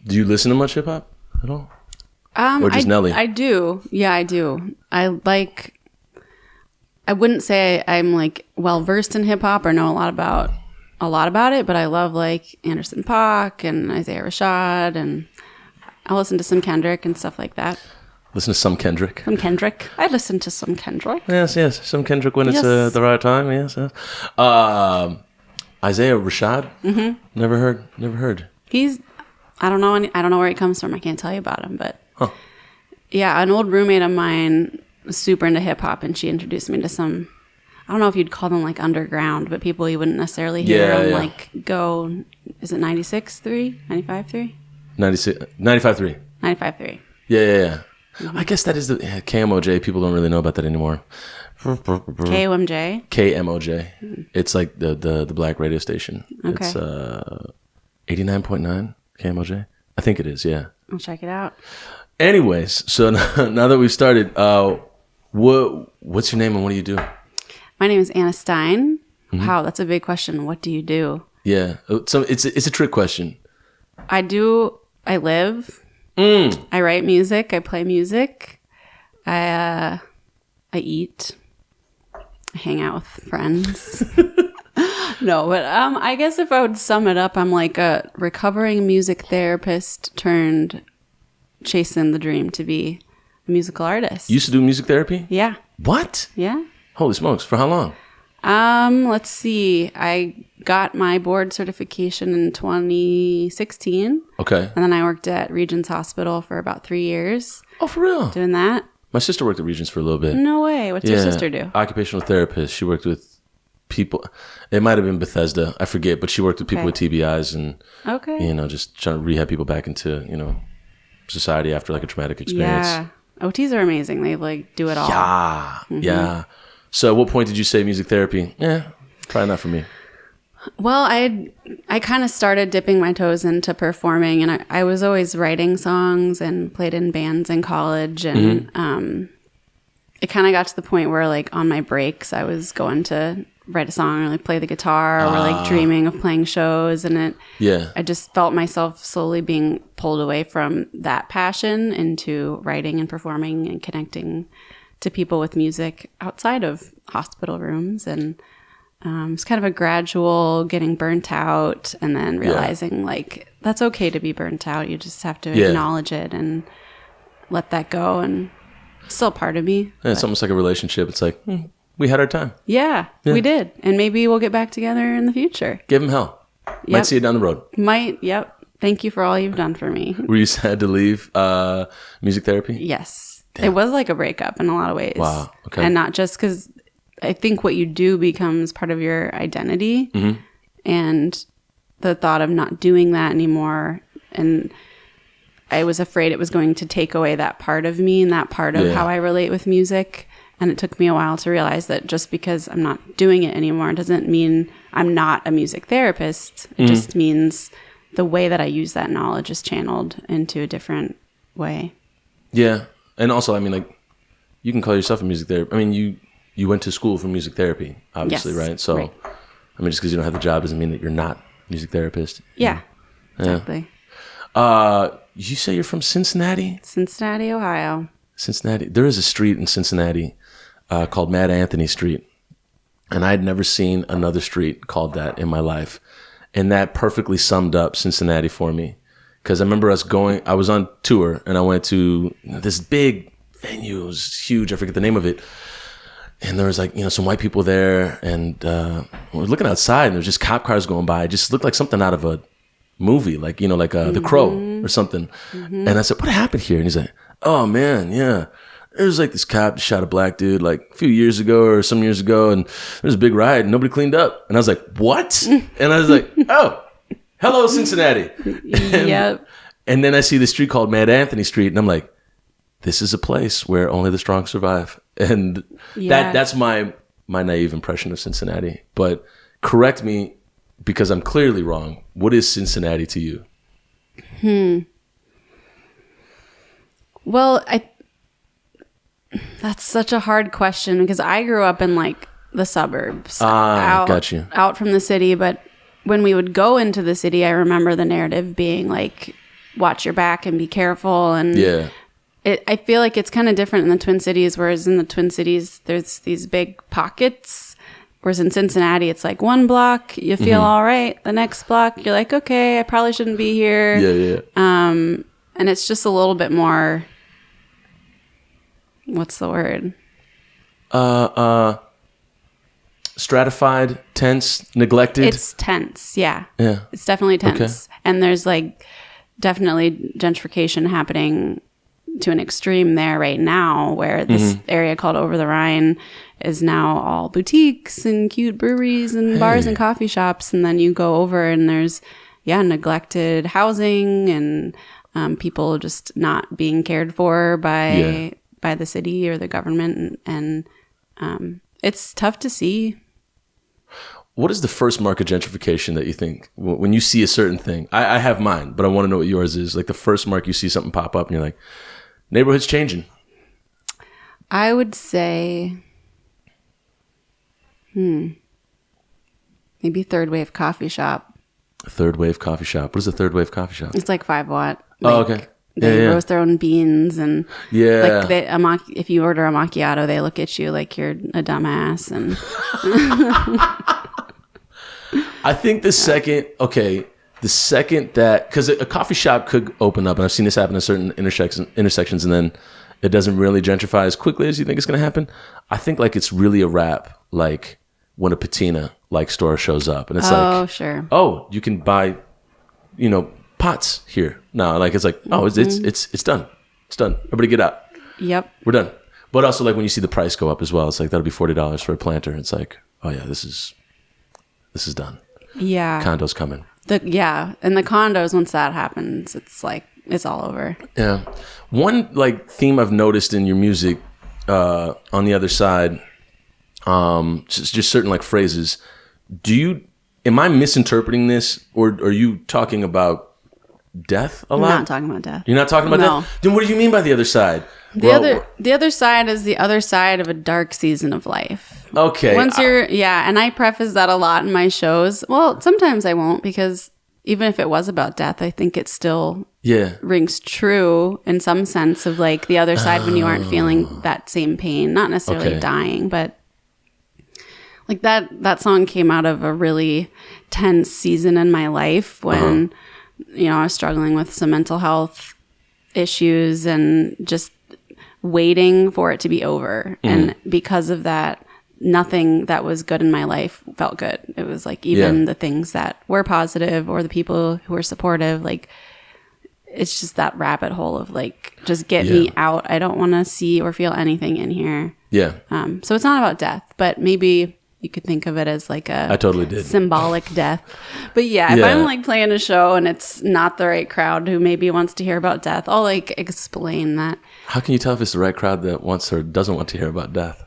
Do you listen to much hip hop at all? Or just Nelly? I do. Yeah, I do. I wouldn't say I'm like well versed in hip hop or know a lot about it, but I love like Anderson .Paak and Isaiah Rashad, and I listen to some Kendrick and stuff like that. Listen to some Kendrick. Some Kendrick. I listen to some Kendrick. Yes. Some Kendrick when it's the right time. Yes. Isaiah Rashad. Mm-hmm. Never heard. He's. I don't know where he comes from. I can't tell you about him, but yeah, an old roommate of mine was super into hip hop, and she introduced me to some. I don't know if you'd call them like underground, but people you wouldn't necessarily hear on like go. Is it 96.3, 95.3? 95.3. 95.3. Yeah. Mm-hmm. I guess that is the KMOJ. People don't really know about that anymore. KOMJ? KMOJ. Mm-hmm. It's like the black radio station. Okay. It's 89.9 KMOJ. I think it is, yeah. I'll check it out. Anyways, so now that we've started, what's your name and what do you do? My name is Anna Stine. Mm-hmm. Wow, that's a big question. What do you do? Yeah. So it's a trick question. I live. I write music. I play music. I eat. I hang out with friends. No, but I guess if I would sum it up, I'm like a recovering music therapist turned chasing the dream to be a musical artist. You used to do music therapy? Yeah. What? Yeah. Holy smokes. For how long? Let's see. I got my board certification in 2016. Okay. And then I worked at Regents Hospital for about 3 years. Oh, for real? Doing that. My sister worked at Regents for a little bit. No way. What's your sister do? Occupational therapist. She worked with people. It might have been Bethesda. I forget. But she worked with people with TBIs and, just trying to rehab people back into, society after like a traumatic experience. Yeah. OTs are amazing. They like do it all. Yeah. Mm-hmm. Yeah. So at what point did you say music therapy? Probably not for me. Well, I kind of started dipping my toes into performing, and I was always writing songs and played in bands in college, and it kind of got to the point where like on my breaks I was going to write a song or like play the guitar or like dreaming of playing shows, and I just felt myself slowly being pulled away from that passion into writing and performing and connecting to people with music outside of hospital rooms, and it's kind of a gradual getting burnt out and then realizing like that's okay to be burnt out. You just have to acknowledge it and let that go, and it's still part of me. Yeah, it's almost like a relationship. It's like we had our time. Yeah, we did, and maybe we'll get back together in the future. Give him hell. Might see you down the road. Yep. Thank you for all you've done for me. Were you sad to leave music therapy? Yes. Damn. It was like a breakup in a lot of ways. Wow. Okay. And not just because I think what you do becomes part of your identity. Mm-hmm. And the thought of not doing that anymore. And I was afraid it was going to take away that part of me and that part of how I relate with music. And it took me a while to realize that just because I'm not doing it anymore doesn't mean I'm not a music therapist. It just means the way that I use that knowledge is channeled into a different way. Yeah. And also, I mean, like, you can call yourself a music therapist. I mean, you went to school for music therapy, obviously, right? So, I mean, just because you don't have the job doesn't mean that you're not a music therapist. Yeah, exactly. You say you're from Cincinnati? Cincinnati, Ohio. Cincinnati. There is a street in Cincinnati called Mad Anthony Street. And I had never seen another street called that in my life. And that perfectly summed up Cincinnati for me. Because I remember I was on tour and I went to this big venue. It was huge. I forget the name of it. And there was like, some white people there. And we were looking outside and there was just cop cars going by. It just looked like something out of a movie, like, The Crow or something. Mm-hmm. And I said, what happened here? And he's like, oh man, yeah. There was like this cop that shot a black dude like a few years ago or some years ago. And there was a big riot and nobody cleaned up. And I was like, what? And I was like, oh. Hello, Cincinnati. Yep. And then I see the street called Mad Anthony Street, and I'm like, this is a place where only the strong survive. And that's my naive impression of Cincinnati. But correct me, because I'm clearly wrong. What is Cincinnati to you? Well, that's such a hard question because I grew up in like the suburbs. Got you. Out from the city, but when we would go into the city, I remember the narrative being like watch your back and be careful. And Yeah. I feel like it's kind of different in the Twin Cities, whereas in the Twin Cities, there's these big pockets. Whereas in Cincinnati, it's like one block, you feel all right. The next block, you're like, okay, I probably shouldn't be here. Yeah. And it's just a little bit more, what's the word? Stratified, tense, neglected. It's tense, yeah. Yeah. It's definitely tense. Okay. And there's like definitely gentrification happening to an extreme there right now, where this area called Over the Rhine is now all boutiques and cute breweries and bars and coffee shops. And then you go over and there's, neglected housing and people just not being cared for by the city or the government. And it's tough to see. What is the first mark of gentrification that you think when you see a certain thing? I have mine, but I want to know what yours is. Like the first mark you see something pop up and you're like, neighborhood's changing. I would say, maybe third wave coffee shop. Third wave coffee shop. What is a third wave coffee shop? It's like 5 watt. Okay. They roast their own beans and like if you order a macchiato, they look at you like you're a dumbass. And I think the second that, because a coffee shop could open up, and I've seen this happen in certain intersections, and then it doesn't really gentrify as quickly as you think it's going to happen. I think like it's really a wrap, like when a patina like store shows up, and it's sure. Oh, you can buy, pots here now. Like it's like, oh, it's done. It's done. Everybody get out. Yep. We're done. But also like when you see the price go up as well, it's like that'll be $40 for a planter. It's like, oh yeah, this is done. Yeah. Condo's coming. And the condos, once that happens, it's like it's all over. Yeah. One like theme I've noticed in your music, on the other side, just certain like phrases. Am I misinterpreting this, or are you talking about death a lot? I'm not talking about death. You're not talking about death? Then what do you mean by the other side? The other side is the other side of a dark season of life. Okay. And I preface that a lot in my shows. Well, sometimes I won't, because even if it was about death, I think it still rings true in some sense of like the other side when you aren't feeling that same pain, not necessarily dying, but like that song came out of a really tense season in my life when, I was struggling with some mental health issues and just waiting for it to be over. And because of that, nothing that was good in my life felt good. It was like even the things that were positive or the people who were supportive, like it's just that rabbit hole of like, just get me out. I don't want to see or feel anything in here. Yeah. So it's not about death, but maybe you could think of it as like I totally did. Symbolic death. But if I'm like playing a show and it's not the right crowd who maybe wants to hear about death, I'll like explain that. How can you tell if it's the right crowd that wants or doesn't want to hear about death?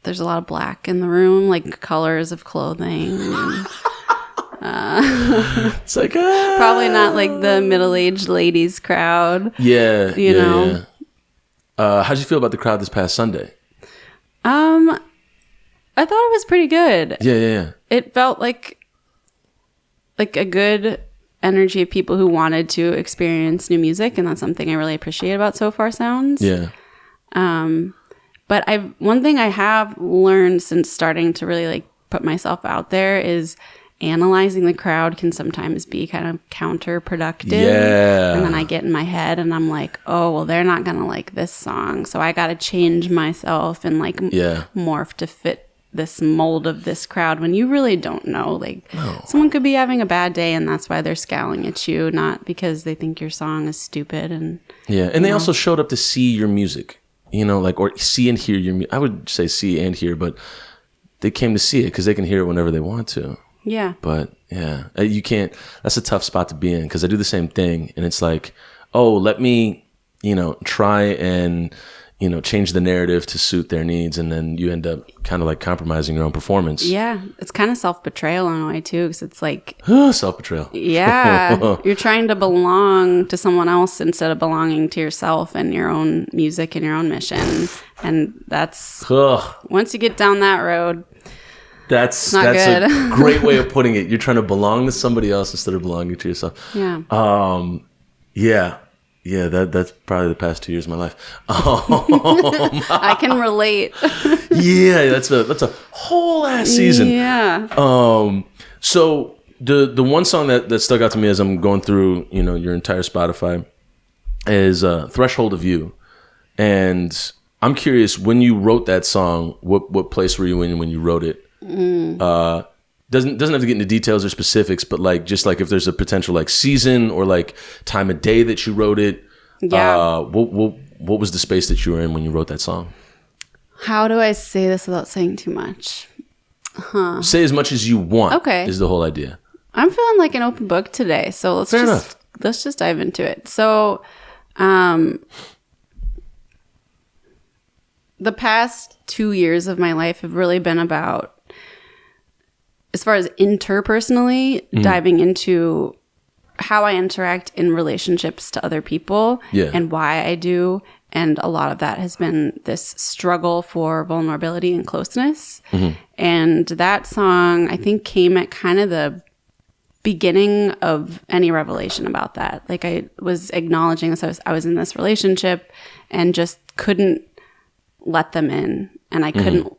There's a lot of black in the room, like colors of clothing. It's like probably not like the middle-aged ladies crowd. Yeah. You know. Yeah. How'd you feel about the crowd this past Sunday? I thought it was pretty good. Yeah. It felt like a good energy of people who wanted to experience new music, and that's something I really appreciate about So Far Sounds. Yeah. But one thing I have learned since starting to really like put myself out there is analyzing the crowd can sometimes be kind of counterproductive. Yeah. And then I get in my head and I'm like, oh, well, they're not going to like this song. So I got to change myself and like morph to fit this mold of this crowd when you really don't know. Like someone could be having a bad day and that's why they're scowling at you, not because they think your song is stupid. And they also showed up to see your music, or see and hear your music. I would say see and hear, but they came to see it because they can hear it whenever they want to. Yeah. But you can't, that's a tough spot to be in because I do the same thing. And it's like, oh, let me, try and, change the narrative to suit their needs. And then you end up kind of like compromising your own performance. Yeah. It's kind of self-betrayal in a way too. Because it's like. Self-betrayal. Yeah. You're trying to belong to someone else instead of belonging to yourself and your own music and your own mission. And that's, once you get down that road. That's not good. a great way of putting it. You're trying to belong to somebody else instead of belonging to yourself. Yeah. Yeah, that's probably the past 2 years of my life. I can relate. Yeah, that's a whole ass season. Yeah. So the one song that stuck out to me as I'm going through, your entire Spotify is Threshold of You. And I'm curious, when you wrote that song, what place were you in when you wrote it? Doesn't have to get into details or specifics, but just if there's a potential season or time of day that you wrote it. Yeah. What was the space that you were in when you wrote that song? How do I say this without saying too much? Say as much as you want. Okay. Is the whole idea. I'm feeling like an open book today, so let's just dive into it. So, the past 2 years of my life have really been about, as far as interpersonally, diving into how I interact in relationships to other people and why I do. And a lot of that has been this struggle for vulnerability and closeness. And that song, I think, came at kind of the beginning of any revelation about that. I was acknowledging this. I was in this relationship and just couldn't let them in. And I couldn't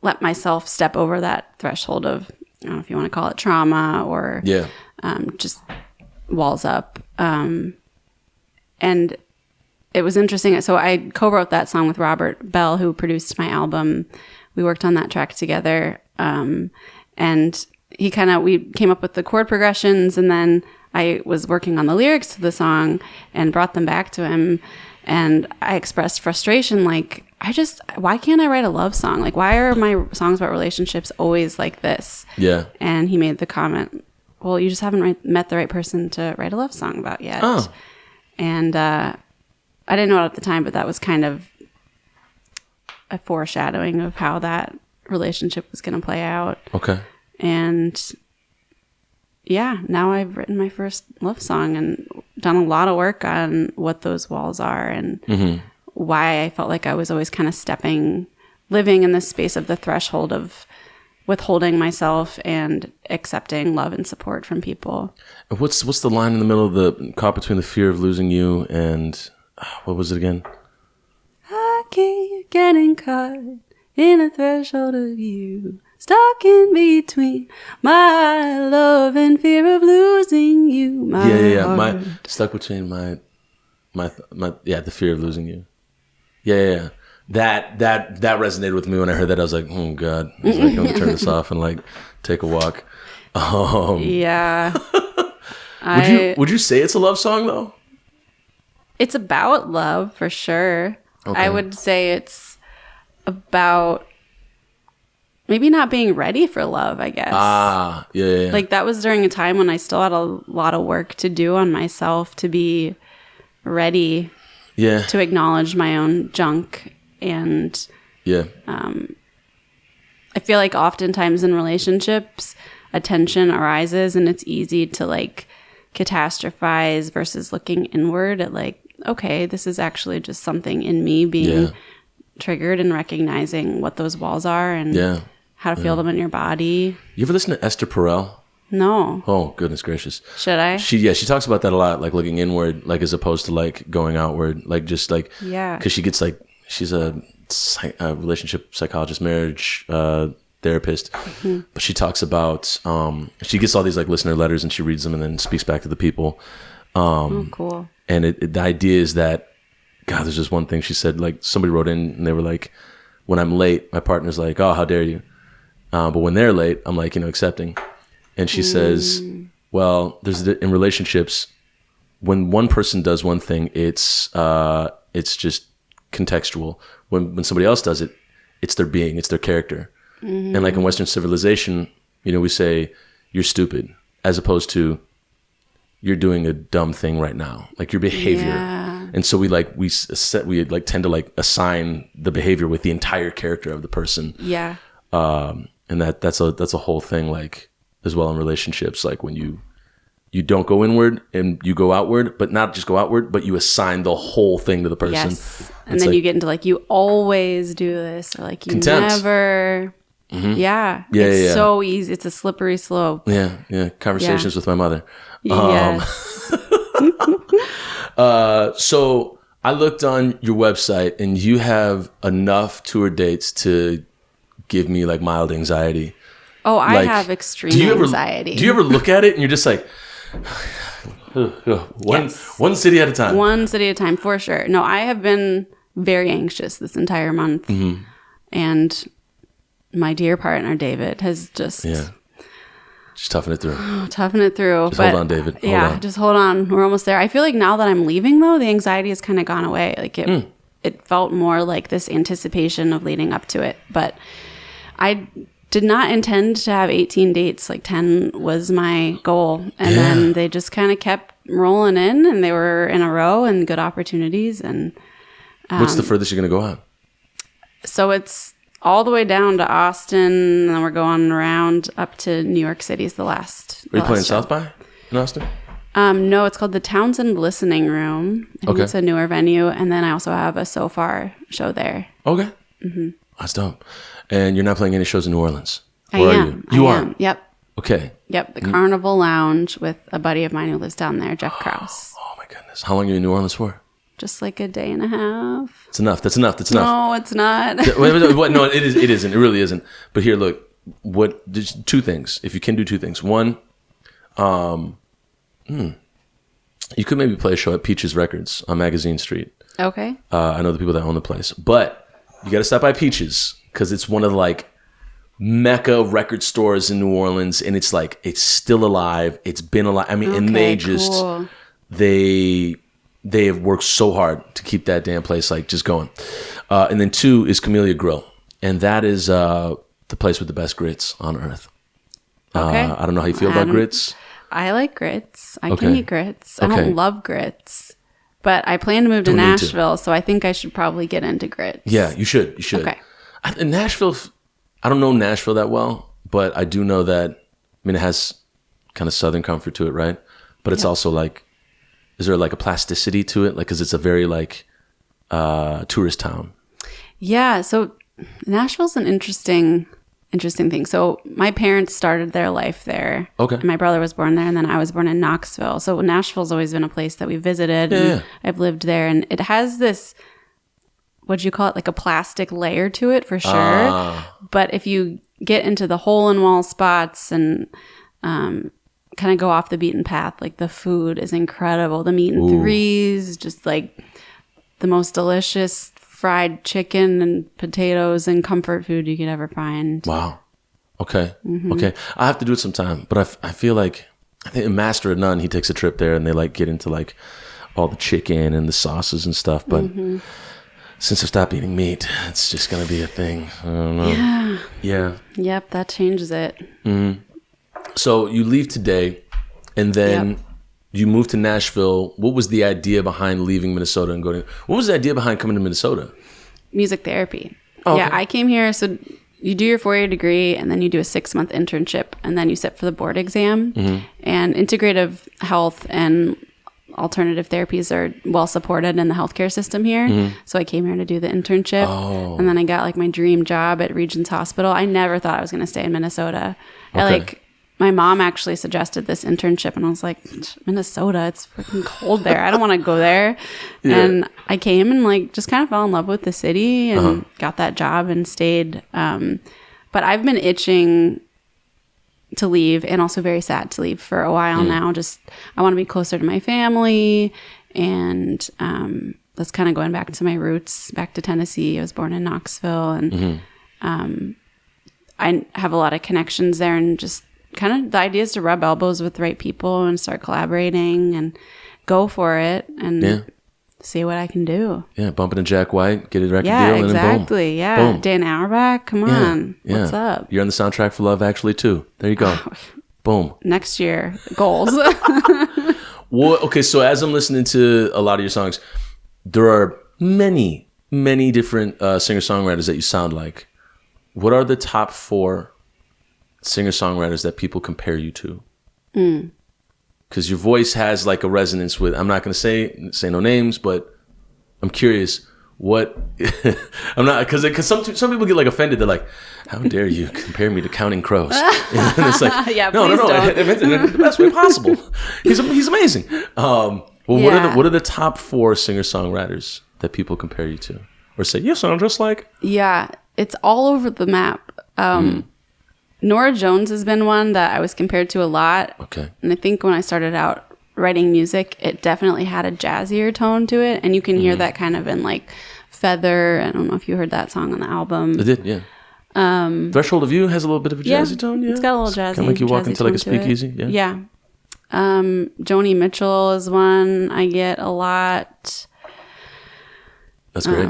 let myself step over that threshold of, I don't know if you want to call it trauma or just walls up. And it was interesting. So I co-wrote that song with Robert Bell, who produced my album. We worked on that track together. And we came up with the chord progressions, and then I was working on the lyrics to the song and brought them back to him. And I expressed frustration, why can't I write a love song? Why are my songs about relationships always like this? Yeah. And he made the comment, well, you just haven't met the right person to write a love song about yet. Oh. And I didn't know it at the time, but that was kind of a foreshadowing of how that relationship was going to play out. Okay. And yeah, now I've written my first love song and done a lot of work on what those walls are and why I felt like I was always kind of living in this space of the threshold of withholding myself and accepting love and support from people. What's the line in the middle of the caught between the fear of losing you and what was it again? I keep getting caught in a threshold of you, stuck in between my love and fear of losing you. My stuck between my the fear of losing you. Yeah. That resonated with me when I heard that. I was like, oh God, I was like, I'm gonna turn this off and take a walk. Yeah. Would you say it's a love song though? It's about love for sure. Okay. I would say it's about maybe not being ready for love, I guess. Yeah. That was during a time when I still had a lot of work to do on myself to be ready to acknowledge my own junk. And I feel like oftentimes in relationships, attention arises and it's easy to catastrophize versus looking inward at okay, this is actually just something in me being triggered and recognizing what those walls are and how to feel them in your body. You ever listen to Esther Perel? No. Oh, goodness gracious. Should I? She talks about that a lot, looking inward, as opposed to going outward, because she gets she's a relationship psychologist, marriage therapist, but she talks about she gets all these listener letters and she reads them and then speaks back to the people. Cool. And the idea is that, God, there's just one thing she said, somebody wrote in and they were like, when I'm late, my partner's like, oh, how dare you? But when they're late, I'm accepting. And she says, well, in relationships, when one person does one thing, it's just contextual. When somebody else does it, it's their being, it's their character. And in Western civilization, we say you're stupid, as opposed to you're doing a dumb thing right now, your behavior. Yeah. And so we tend to assign the behavior with the entire character of the person. Yeah. And that's a whole thing as well in relationships, when you don't go inward and you go outward, but not just go outward, but you assign the whole thing to the person. Yes. And then you get into you always do this, or you contempt. never. Yeah. Yeah, It's yeah. so easy. It's a slippery slope. Yeah. Conversations with my mother. Yes. So I looked on your website, and you have enough tour dates to give me like mild anxiety. Oh, I Like, have extreme do you anxiety. Do you ever look at it and you're just like, one city at a time? One city at a time, for sure. No, I have been very anxious this entire month. Mm-hmm. And my dear partner, David, has just Just toughing it through. toughen it through. Hold on, David. Hold on. Just hold on. We're almost there. I feel like now that I'm leaving, though, the anxiety has kind of gone away. Like it felt more like this anticipation of leading up to it. But I did not intend to have 18 dates. Like 10 was my goal. And then they just kind of kept rolling in, and they were in a row and good opportunities. And What's the furthest you're going to go out? so it's all the way down to Austin, and then we're going around up to New York City is the last. Are you playing show. South by in Austin? No, it's called the Townsend Listening Room. I think it's a newer venue. And then I also have a So Far show there. Okay. Mm-hmm. That's dope. And you're not playing any shows in New Orleans? I Or am. Are you? You I are? am. Yep. Okay. Yep. The Carnival Lounge with a buddy of mine who lives down there, Jeff Krause. Oh, my goodness. How long are you in New Orleans for? Just like a day and a half. That's enough. That's enough. No, it's not. What? No, it is. It isn't. It really isn't. But here, look. There's two things. If you can do two things. One, you could maybe play a show at Peaches Records on Magazine Street. Okay. I know the people that own the place, but you got to stop by Peaches because it's one of the like mecca record stores in New Orleans, and it's like it's still alive. It's been alive. I mean, and they just cool. they have worked so hard to keep that damn place like just going. And then two is Camellia Grill, and that is the place with the best grits on earth. Okay. I don't know how you feel about grits. I like grits. I Okay. can eat grits. I Okay. don't love grits. But I plan to move to Don't need to. Nashville, so I think I should probably get into grits. Yeah, you should. You should. Okay. In Nashville, I don't know Nashville that well, but I do know that, I mean, it has kind of Southern comfort to it, right? But it's also like, is there like a plasticity to it? Like, because it's a very like tourist town. Yeah, so Nashville's an interesting thing. So my parents started their life there. Okay. And my brother was born there, and then I was born in Knoxville. So Nashville's always been a place that we visited. And I've lived there, and it has this, what'd you call it? Like a plastic layer to it for sure. But if you get into the hole-in-wall spots and kind of go off the beaten path, like the food is incredible. The meat and threes, just like the most delicious fried chicken and potatoes and comfort food you could ever find. Wow. Okay. Okay. I have to do it sometime, but I feel like, I think in Master of None, he takes a trip there and they like get into like all the chicken and the sauces and stuff. But since I've stopped eating meat, it's just going to be a thing. I don't know. Yeah. Yep, that changes it. So you leave today and then you move to Nashville. What was the idea behind leaving Minnesota and going? What was the idea behind coming to Minnesota? Music therapy. Oh, okay. Yeah, I came here. So you do your 4-year degree, and then you do a 6-month internship, and then you sit for the board exam. And integrative health and alternative therapies are well supported in the healthcare system here. So I came here to do the internship, and then I got like my dream job at Regents Hospital. I never thought I was going to stay in Minnesota. My mom actually suggested this internship, and I was like, Minnesota, it's freaking cold there. I don't want to go there. And I came and like just kind of fell in love with the city and got that job and stayed. But I've been itching to leave and also very sad to leave for a while now. Just I want to be closer to my family, and that's kind of going back to my roots, back to Tennessee. I was born in Knoxville, and I have a lot of connections there, and just kind of the idea is to rub elbows with the right people and start collaborating and go for it and see what I can do. Yeah, bumping into Jack White, get a record deal, and exactly. then boom. Boom. Dan Auerbach, come on. What's up? You're on the soundtrack for Love Actually too. There you go. Boom. Next year, goals. Well, okay, so as I'm listening to a lot of your songs, there are many, many different singer-songwriters that you sound like. What are the top 4 singer-songwriters that people compare you to? Because your voice has like a resonance with, I'm not going to say no names, but I'm curious, what I'm not, because some people get like offended. They're like, how dare you compare me to Counting Crows? And it's like, yeah, no, I meant it in the best way possible. He's amazing. Well, what are the top 4 singer-songwriters that people compare you to, or say you sound just like? Yeah, it's all over the map. Norah Jones has been one that I was compared to a lot. Okay. And I think when I started out writing music, it definitely had a jazzier tone to it, and you can hear that kind of in like Feather. I don't know if you heard that song on the album. I did, yeah. Threshold of You has a little bit of a jazzy tone, yeah. It's got a little jazzy. Kind of like you walk into like a speakeasy, yeah. Yeah. Joni Mitchell is one I get a lot. That's great.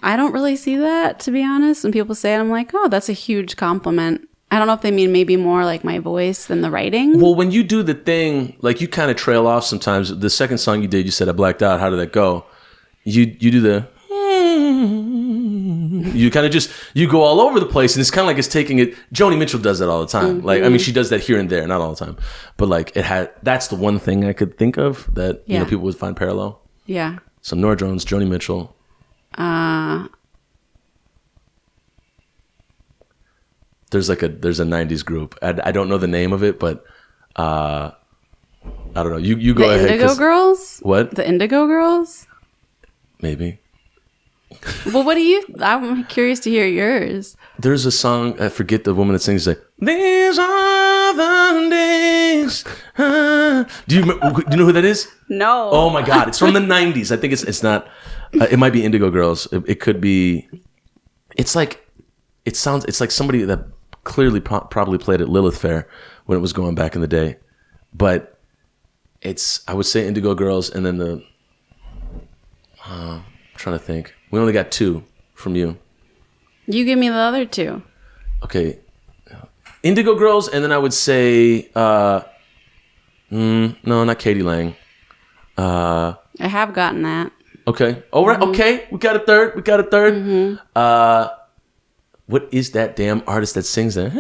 I don't really see that, to be honest. When people say it, I'm like, oh, that's a huge compliment. I don't know if they mean maybe more like my voice than the writing. Well, when you do the thing, like you kind of trail off sometimes. The second song you did, you said I blacked out. How did that go? You do the... You kind of just... You go all over the place, and it's kind of like it's taking it... Joni Mitchell does that all the time. Mm-hmm. Like, I mean, she does that here and there, not all the time. But like, that's the one thing I could think of that you know people would find parallel. Yeah. So Norah Jones, Joni Mitchell. There's a 90s group. I don't know the name of it, but I don't know. You go ahead. The Indigo Girls? What? The Indigo Girls? Maybe. Well, I'm curious to hear yours. There's a song, I forget the woman that sings, like, these are the days. Do you know who that is? No. Oh my God. It's from the 90s. I think it's not, it might be Indigo Girls. It could be, it's like somebody that clearly probably played at Lilith Fair when it was going back in the day. But I would say Indigo Girls, and then I'm trying to think. We only got 2 from you. You give me the other 2. Okay. Indigo Girls, and then I would say, no, not Katie Lang. I have gotten that. Okay. All right. Mm-hmm. Okay. We got a third. Mm-hmm. What is that damn artist that sings that?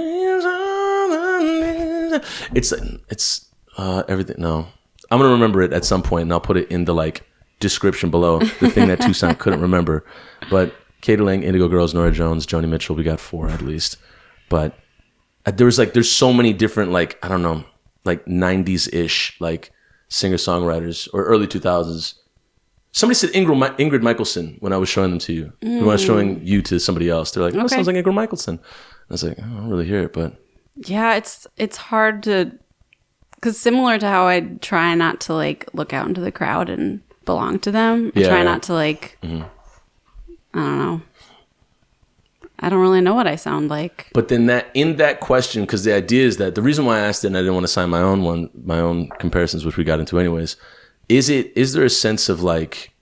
It's everything. No, I'm gonna remember it at some point, and I'll put it in the like description below. The thing that Tucson couldn't remember. But Katie Lang, Indigo Girls, Norah Jones, Joni Mitchell. We got 4 at least. But there's so many different like I don't know like 90s ish like singer songwriters or early 2000s. Somebody said Ingrid Michaelson when I was showing them to you. When I was showing you to somebody else. They're like, oh, it sounds like Ingrid Michaelson. I was like, I don't really hear it, but... Yeah, it's hard to... Because similar to how I try not to, like, look out into the crowd and belong to them. I try not to, like... Mm-hmm. I don't know. I don't really know what I sound like. But then in that question, because the idea is that... The reason why I asked it, and I didn't want to sign my own comparisons, which we got into anyways... Is there a sense of like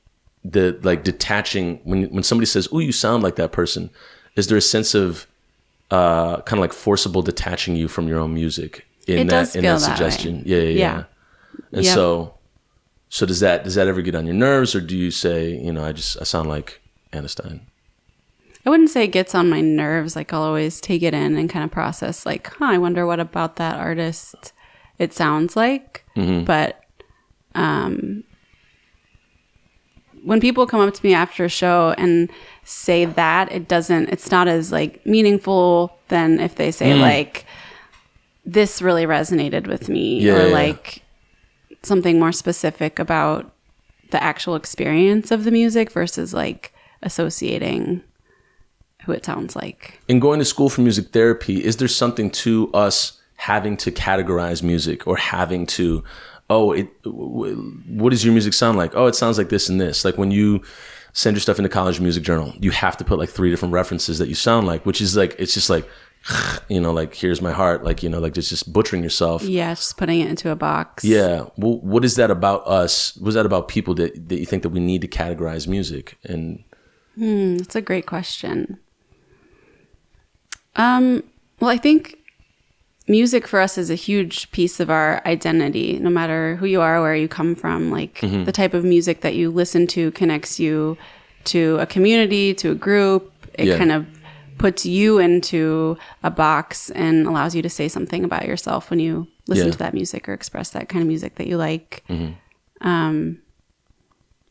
the like detaching when somebody says, "Oh, you sound like that person"? Is there a sense of kind of like forcible detaching you from your own music in that suggestion? Yeah. And so does that ever get on your nerves, or do you say, I sound like Anna Stine? I wouldn't say it gets on my nerves. Like I'll always take it in and kind of process. Like, I wonder what about that artist it sounds like, but. When people come up to me after a show and say that, it's not as like meaningful than if they say like, this really resonated with me or like something more specific about the actual experience of the music versus like associating who it sounds like. In going to school for music therapy, is there something to us having to categorize music or having to what does your music sound like? Oh, it sounds like this and this. Like when you send your stuff into College Music Journal, you have to put like 3 different references that you sound like, which is like, it's just like, like, here's my heart. Like, like just butchering yourself. Yeah. Just putting it into a box. Yeah. Well, what is that about us? What is that about people that you think that we need to categorize music? And that's a great question. Well, I think music for us is a huge piece of our identity, no matter who you are, where you come from. Like the type of music that you listen to connects you to a community, to a group. It kind of puts you into a box and allows you to say something about yourself when you listen to that music or express that kind of music that you like.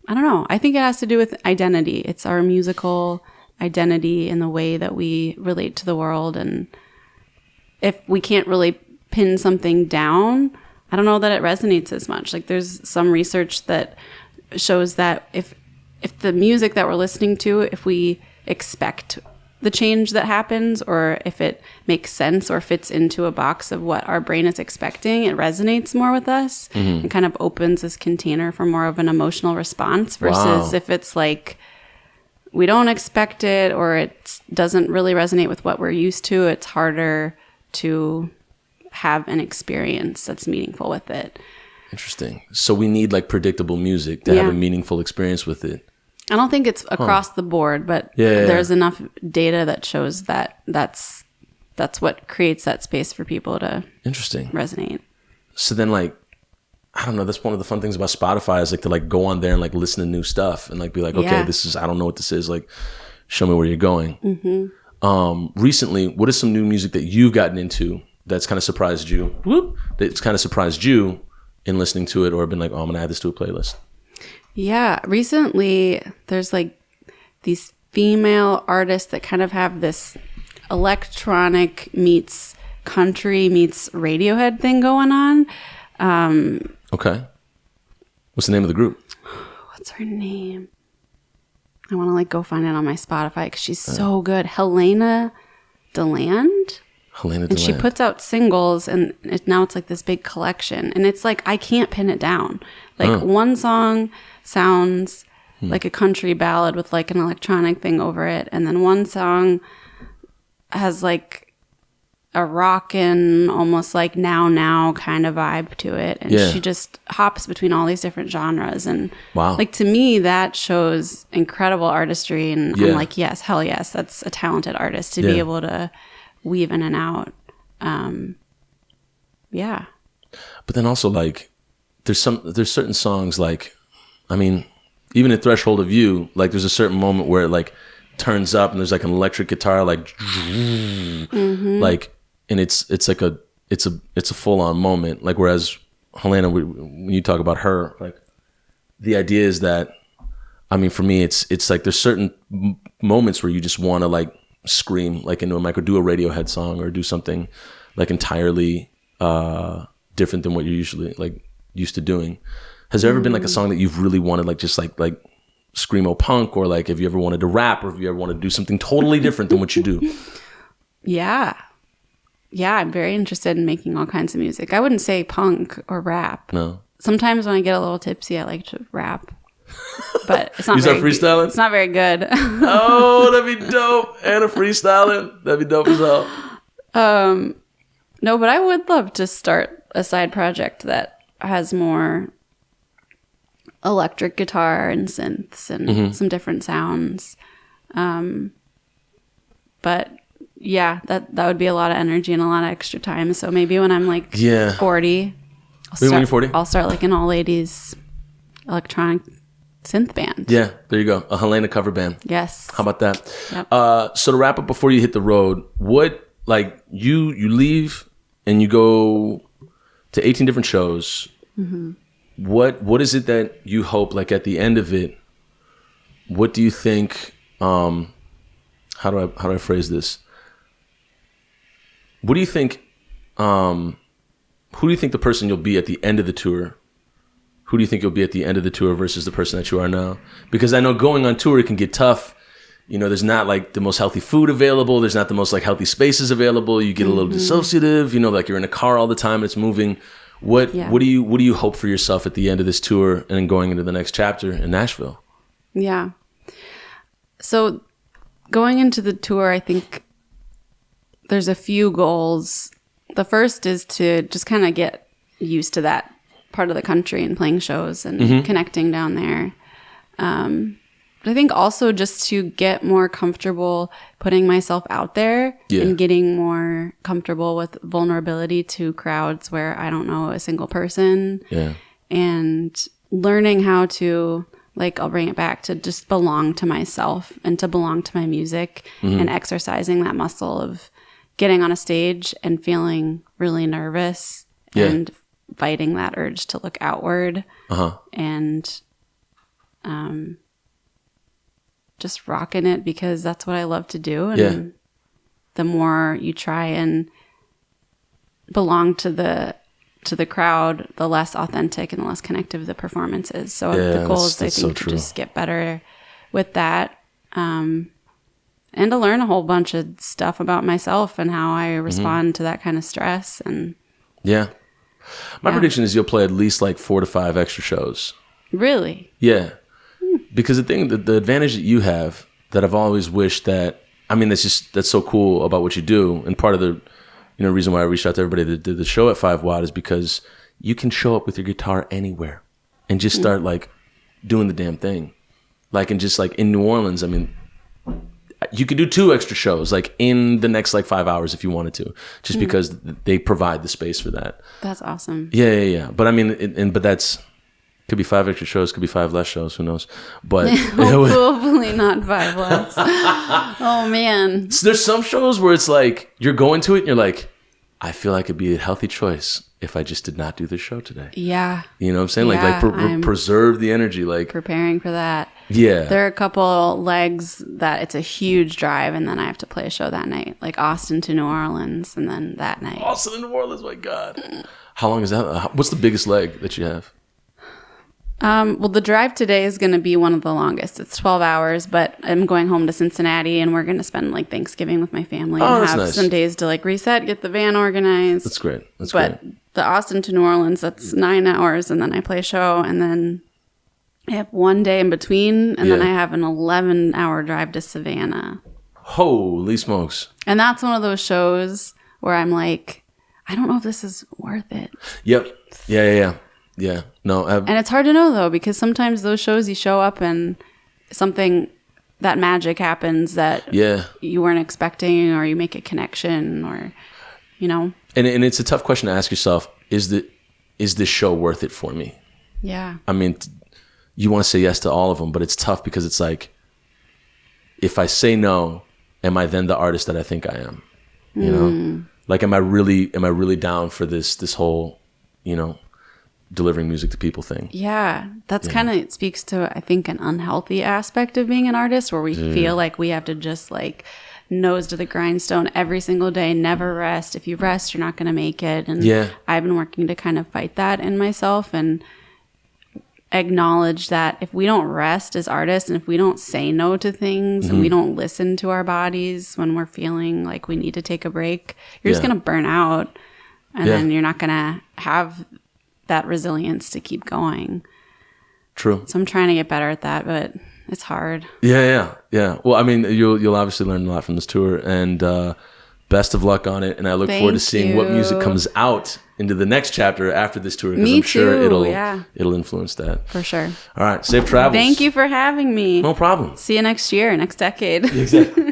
I don't know. I think it has to do with identity. It's our musical identity and the way that we relate to the world. And if we can't really pin something down, I don't know that it resonates as much. Like there's some research that shows that if the music that we're listening to, if we expect the change that happens, or if it makes sense or fits into a box of what our brain is expecting, it resonates more with us and kind of opens this container for more of an emotional response versus if it's like we don't expect it or it doesn't really resonate with what we're used to, it's harder to have an experience that's meaningful with it. Interesting. So we need like predictable music to have a meaningful experience with it. I don't think it's across the board, but there's enough data that shows that that's what creates that space for people to resonate. So then like, I don't know, that's one of the fun things about Spotify is like to like go on there and like listen to new stuff and like be like, okay, this is, I don't know what this is. Like, show me where you're going. Recently, what is some new music that you've gotten into that's kind of surprised you? That's kind of surprised you in listening to it or been like, oh, I'm going to add this to a playlist? Yeah, recently there's like these female artists that kind of have this electronic meets country meets Radiohead thing going on. Okay. What's the name of the group? What's her name? I want to like go find it on my Spotify because she's so good. Helena DeLand. And she puts out singles and now it's like this big collection. And it's like, I can't pin it down. Like one song sounds like a country ballad with like an electronic thing over it. And then one song has like a rockin', almost like now kind of vibe to it. And she just hops between all these different genres. And like to me, that shows incredible artistry. And I'm like, yes, hell yes, that's a talented artist to be able to weave in and out. But then also like there's certain songs like, I mean, even in Threshold of You, like there's a certain moment where it like turns up and there's like an electric guitar like like, and it's like it's a full on moment. Like whereas Helena, when you talk about her, like the idea is that, I mean, for me, it's like there's certain moments where you just want to like scream like into a mic or do a Radiohead song or do something like entirely different than what you're usually like used to doing. Has there ever been like a song that you've really wanted like just like screamo punk, or like have you ever wanted to rap, or have you ever wanted to do something totally different than what you do? Yeah, I'm very interested in making all kinds of music. I wouldn't say punk or rap. No. Sometimes when I get a little tipsy, I like to rap. But it's not. You start freestyling? It's not very good. Oh, that'd be dope. And a freestyling. That'd be dope as hell. No, but I would love to start a side project that has more electric guitar and synths and some different sounds. But yeah, that would be a lot of energy and a lot of extra time. So maybe when I'm like 40, I'll start like an all ladies electronic synth band. Yeah, there you go. A Helena cover band. Yes. How about that? Yep. So to wrap up before you hit the road, what, like you leave and you go to 18 different shows. What is it that you hope, like at the end of it, what do you think, how do I phrase this? What do you think, who do you think the person you'll be at the end of the tour? Who do you think you'll be at the end of the tour versus the person that you are now? Because I know going on tour, it can get tough. You know, there's not like the most healthy food available. There's not the most like healthy spaces available. You get a little dissociative, you know, like you're in a car all the time and it's moving. What do you hope for yourself at the end of this tour and then going into the next chapter in Nashville? Yeah. So going into the tour, I think there's a few goals. The first is to just kind of get used to that part of the country and playing shows and connecting down there. But I think also just to get more comfortable putting myself out there and getting more comfortable with vulnerability to crowds where I don't know a single person. Yeah. And learning how to, like, I'll bring it back to just belong to myself and to belong to my music and exercising that muscle of getting on a stage and feeling really nervous and fighting that urge to look outward and just rocking it because that's what I love to do. And the more you try and belong to the crowd, the less authentic and the less connective the performance is. So the goal is, I think, to just get better with that. And to learn a whole bunch of stuff about myself and how I respond to that kind of stress. And my prediction is you'll play at least like 4 to 5 extra shows. Really? Yeah. Because the advantage that you have that I've always wished that, I mean, that's so cool about what you do. And part of the reason why I reached out to everybody that did the show at 5 Watt is because you can show up with your guitar anywhere and just start like doing the damn thing. Like, and just like in New Orleans, I mean, you could do 2 extra shows like in the next like 5 hours if you wanted to, just because they provide the space for that. That's awesome. Yeah. But I mean, but that's, could be 5 extra shows, could be 5 less shows, who knows? But hopefully not 5 less. Oh man. So there's some shows where it's like you're going to it and you're like, I feel like it'd be a healthy choice if I just did not do this show today. Yeah. You know what I'm saying? Like preserve the energy. Like preparing for that. Yeah. There are a couple legs that it's a huge drive and then I have to play a show that night. Like Austin to New Orleans and then that night. Austin to New Orleans, my God. How long is that? What's the biggest leg that you have? Well, the drive today is going to be one of the longest. It's 12 hours, but I'm going home to Cincinnati and we're going to spend like Thanksgiving with my family and have nice. Some days to like reset, get the van organized. That's great. But the Austin to New Orleans, that's 9 hours and then I play a show and then I have one day in between and then I have an 11-hour drive to Savannah. Holy smokes. And that's one of those shows where I'm like, I don't know if this is worth it. Yep. Yeah. Yeah, no. And it's hard to know, though, because sometimes those shows you show up and something, that magic happens that you weren't expecting, or you make a connection, or, And it's a tough question to ask yourself, is this show worth it for me? Yeah. I mean, you want to say yes to all of them, but it's tough because it's like, if I say no, am I then the artist that I think I am? You know? Like, am I really down for this whole, delivering music to people thing? Yeah, that's kind of, it speaks to, I think, an unhealthy aspect of being an artist where we feel like we have to just like nose to the grindstone every single day, never rest. If you rest, you're not going to make it. And I've been working to kind of fight that in myself and acknowledge that if we don't rest as artists and if we don't say no to things and we don't listen to our bodies when we're feeling like we need to take a break, you're just going to burn out and then you're not going to have that resilience to keep going. True. So I'm trying to get better at that, but it's hard. Yeah. Well, I mean, you'll obviously learn a lot from this tour, and best of luck on it. And I look forward to seeing what music comes out into the next chapter after this tour, because I'm sure it'll influence that. For sure. All right. Safe travels. Thank you for having me. No problem. See you next year, next decade. Exactly.